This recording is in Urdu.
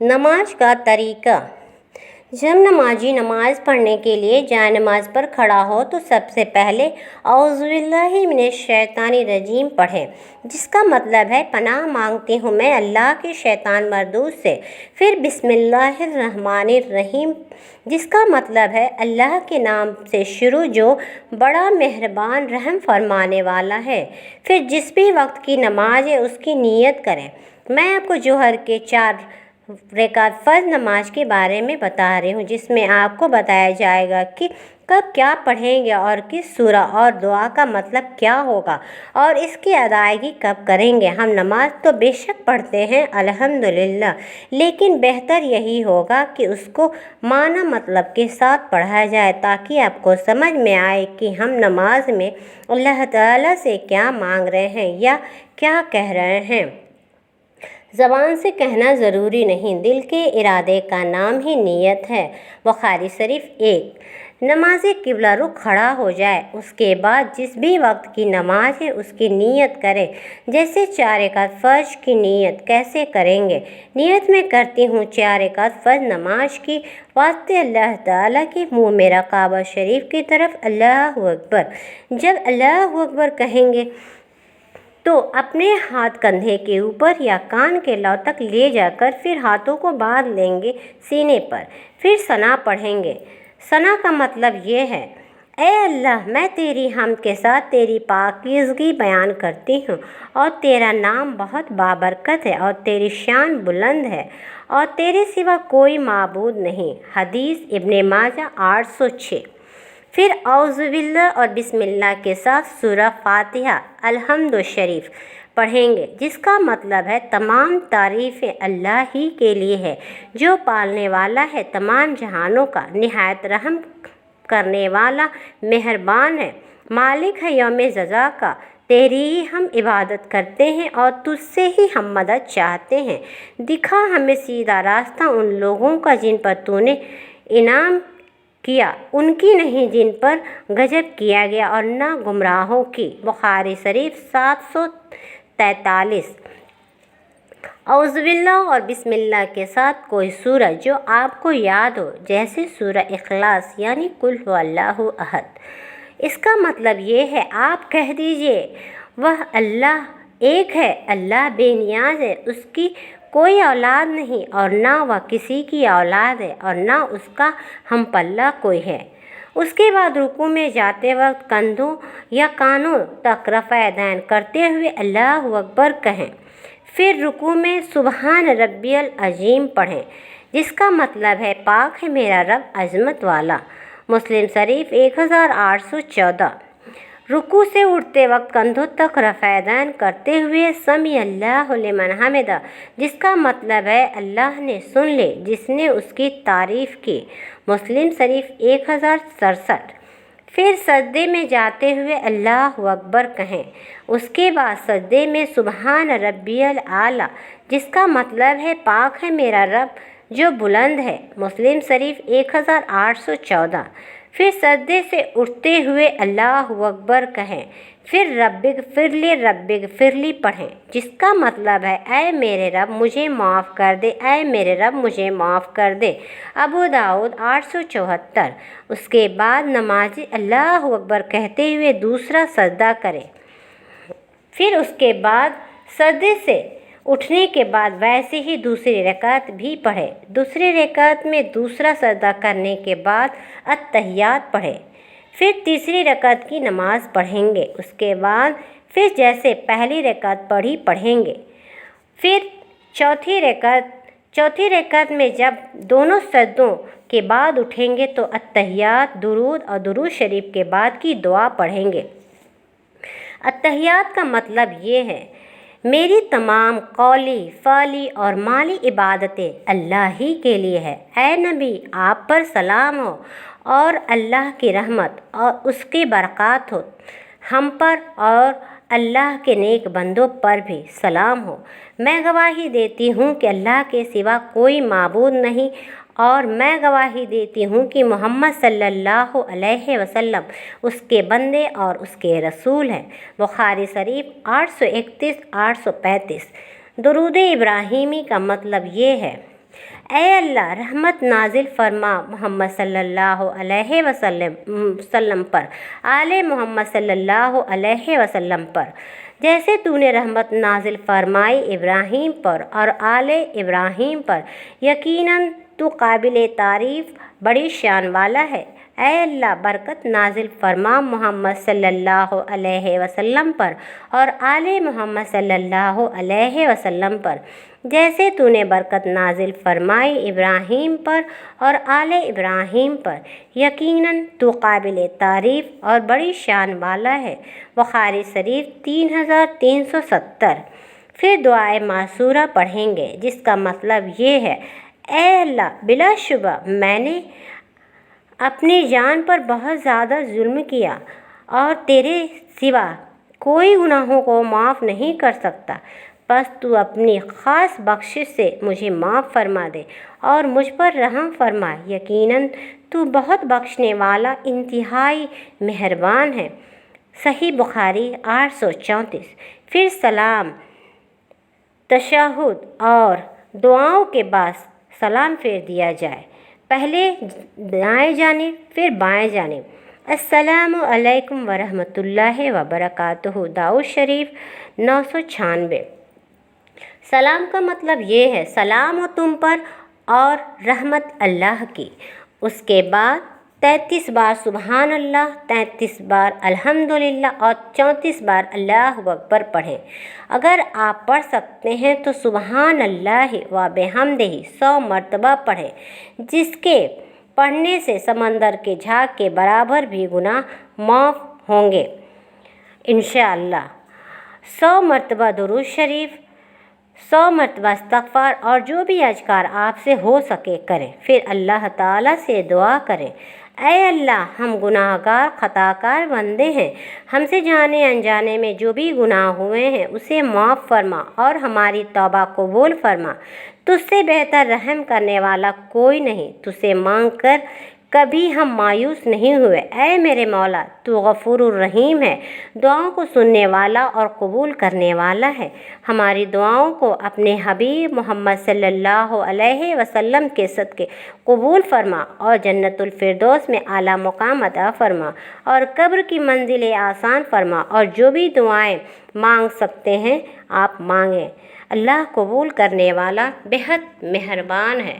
نماز کا طریقہ۔ جب نمازی نماز پڑھنے کے لیے جائے نماز پر کھڑا ہو تو سب سے پہلے اعوذ باللہ من الشیطان الرجیم پڑھے، جس کا مطلب ہے پناہ مانگتی ہوں میں اللہ کے شیطان مردود سے۔ پھر بسم اللہ الرحمن الرحیم، جس کا مطلب ہے اللہ کے نام سے شروع جو بڑا مہربان رحم فرمانے والا ہے۔ پھر جس بھی وقت کی نماز ہے اس کی نیت کریں۔ میں آپ کو ظہر کے 4 رکعت فرض نماز کے بارے میں بتا رہی ہوں، جس میں آپ کو بتایا جائے گا کہ کب کیا پڑھیں گے اور کس سورہ اور دعا کا مطلب کیا ہوگا اور اس کی ادائیگی کب کریں گے۔ ہم نماز تو بے شک پڑھتے ہیں الحمدللہ، لیکن بہتر یہی ہوگا کہ اس کو معنی مطلب کے ساتھ پڑھا جائے تاکہ آپ کو سمجھ میں آئے کہ ہم نماز میں اللہ تعالیٰ سے کیا مانگ رہے ہیں یا کیا کہہ رہے ہیں۔ زبان سے کہنا ضروری نہیں، دل کے ارادے کا نام ہی نیت ہے۔ بخاری شریف 1۔ نماز قبلہ رخ کھڑا ہو جائے، اس کے بعد جس بھی وقت کی نماز ہے اس کی نیت کرے۔ جیسے 4 رکعت فرض کی نیت کیسے کریں گے؟ نیت میں کرتی ہوں 4 رکعت فرض نماز کی واسطے اللہ تعالیٰ کے منہ میرا کعبہ شریف کی طرف اللہ اکبر۔ جب اللہ اکبر کہیں گے تو اپنے ہاتھ کندھے کے اوپر یا کان کے لو تک لے جا کر پھر ہاتھوں کو باندھ لیں گے سینے پر۔ پھر ثنا پڑھیں گے۔ ثنا کا مطلب یہ ہے، اے اللہ، میں تیری حمد کے ساتھ تیری پاکیزگی بیان کرتی ہوں اور تیرا نام بہت بابرکت ہے اور تیری شان بلند ہے اور تیرے سوا کوئی معبود نہیں۔ حدیث ابن ماجہ 806۔ پھر اعوذ باللہ اور بسم اللہ کے ساتھ سورہ فاتحہ الحمد شریف پڑھیں گے، جس کا مطلب ہے تمام تعریفیں اللہ ہی کے لیے ہے جو پالنے والا ہے تمام جہانوں کا، نہایت رحم کرنے والا، مہربان ہے، مالک ہے یوم جزا کا۔ تیری ہی ہم عبادت کرتے ہیں اور تجھ سے ہی ہم مدد چاہتے ہیں۔ دکھا ہمیں سیدھا راستہ ان لوگوں کا جن پر تو نے انعام کیا، ان کی نہیں جن پر غضب کیا گیا، اور نہ گمراہوں کی۔ بخاری شریف 743۔ اعوذ باللہ اور بسم اللہ کے ساتھ کوئی سورہ جو آپ کو یاد ہو، جیسے سورہ اخلاص یعنی قل هو اللہ احد۔ اس کا مطلب یہ ہے، آپ کہہ دیجئے وہ اللہ ایک ہے، اللہ بے نیاز ہے، اس کی کوئی اولاد نہیں اور نہ وہ کسی کی اولاد ہے اور نہ اس کا ہم پلہ کوئی ہے۔ اس کے بعد رکوع میں جاتے وقت کندھوں یا کانوں تک رفع دین کرتے ہوئے اللہ اکبر کہیں۔ پھر رکوع میں سبحان ربی العظیم پڑھیں، جس کا مطلب ہے پاک ہے میرا رب عظمت والا۔ مسلم شریف 1814۔ رکوع سے اٹھتے وقت کندھوں تک رفع دین کرتے ہوئے سمیع اللہ لمن حمدہ، جس کا مطلب ہے اللہ نے سن لے جس نے اس کی تعریف کی۔ مسلم شریف 1067۔ پھر سجدے میں جاتے ہوئے اللہ اکبر کہیں، اس کے بعد سجدے میں سبحان ربی الاعلیٰ، جس کا مطلب ہے پاک ہے میرا رب جو بلند ہے۔ مسلم شریف 1814۔ پھر سجدے سے اٹھتے ہوئے اللہ اکبر کہیں، پھر رب اغفر لی پڑھیں، جس کا مطلب ہے اے میرے رب مجھے معاف کر دے، اے میرے رب مجھے معاف کر دے۔ ابو داؤد 874۔ اس کے بعد نمازی اللہ اکبر کہتے ہوئے دوسرا سجدہ کرے۔ پھر اس کے بعد سجدے سے اٹھنے کے بعد ویسے ہی دوسری رکعت بھی پڑھے۔ دوسری رکعت میں دوسرا سجدہ کرنے کے بعد التحیات پڑھے۔ پھر تیسری رکعت کی نماز پڑھیں گے۔ اس کے بعد پھر جیسے پہلی رکعت پڑھی پڑھیں گے۔ پھر چوتھی رکعت میں جب دونوں سجدوں کے بعد اٹھیں گے تو التحیات، درود اور درود شریف کے بعد کی دعا پڑھیں گے۔ التحیات کا مطلب یہ ہے، میری تمام قولی، فعلی اور مالی عبادتیں اللہ ہی کے لیے ہے۔ اے نبی، آپ پر سلام ہو اور اللہ کی رحمت اور اس کی برکات ہو، ہم پر اور اللہ کے نیک بندوں پر بھی سلام ہو۔ میں گواہی دیتی ہوں کہ اللہ کے سوا کوئی معبود نہیں اور میں گواہی دیتی ہوں کہ محمد صلی اللہ علیہ وسلم اس کے بندے اور اس کے رسول ہیں۔ بخاری شریف 831 835۔ درود ابراہیمی کا مطلب یہ ہے، اے اللہ رحمت نازل فرما محمد صلی اللہ علیہ وسلم پر، آل محمد صلی اللہ علیہ وسلم پر، جیسے تو نے رحمت نازل فرمائی ابراہیم پر اور آل ابراہیم پر۔ یقیناً تو قابل تعریف بڑی شان والا ہے۔ اے اللہ برکت نازل فرما محمد صلی اللہ علیہ وسلم پر اور آل محمد صلی اللہ علیہ وسلم پر، جیسے تو نے برکت نازل فرمائی ابراہیم پر اور آل ابراہیم پر۔ یقیناً تو قابل تعریف اور بڑی شان والا ہے۔ بخاری شریف 3370۔ پھر دعائے معصورہ پڑھیں گے جس کا مطلب یہ ہے: اے اللہ بلا شبہ میں نے اپنی جان پر بہت زیادہ ظلم کیا اور تیرے سوا کوئی گناہوں کو معاف نہیں کر سکتا، بس تو اپنی خاص بخشش سے مجھے معاف فرما دے اور مجھ پر رحم فرما۔ یقیناً تو بہت بخشنے والا انتہائی مہربان ہے۔ صحیح بخاری 834۔ پھر سلام، تشہد اور دعاؤں کے بعد سلام پھیر دیا جائے، پہلے دائیں جانب پھر بائیں جانب۔ السلام علیکم ورحمۃ اللہ وبرکاتہ۔ داؤد شریف 996۔ سلام کا مطلب یہ ہے: سلام ہو تم پر اور رحمت اللہ کی۔ اس کے بعد 33 بار سبحان اللہ، 33 بار الحمدللہ اور 34 بار اللہ اکبر پڑھیں۔ اگر آپ پڑھ سکتے ہیں تو سبحان اللہ و بحمدہ 100 مرتبہ پڑھیں، جس کے پڑھنے سے سمندر کے جھاگ کے برابر بھی گناہ معاف ہوں گے انشاءاللہ۔ 100 مرتبہ درود شریف، 100 مرتبہ استغفار اور جو بھی اذکار آپ سے ہو سکے کریں۔ پھر اللہ تعالیٰ سے دعا کریں: اے اللہ ہم گناہ گار خطا کار بندے ہیں، ہم سے جانے انجانے میں جو بھی گناہ ہوئے ہیں اسے معاف فرما اور ہماری توبہ قبول فرما۔ تجھ سے بہتر رحم کرنے والا کوئی نہیں، تجھ سے مانگ کر کبھی ہم مایوس نہیں ہوئے۔ اے میرے مولا تو غفور الرحیم ہے، دعاؤں کو سننے والا اور قبول کرنے والا ہے۔ ہماری دعاؤں کو اپنے حبیب محمد صلی اللہ علیہ وسلم کے صدقے قبول فرما اور جنت الفردوس میں اعلیٰ مقام عطا فرما اور قبر کی منزلیں آسان فرما، اور جو بھی دعائیں مانگ سکتے ہیں آپ مانگیں۔ اللہ قبول کرنے والا بہت مہربان ہے۔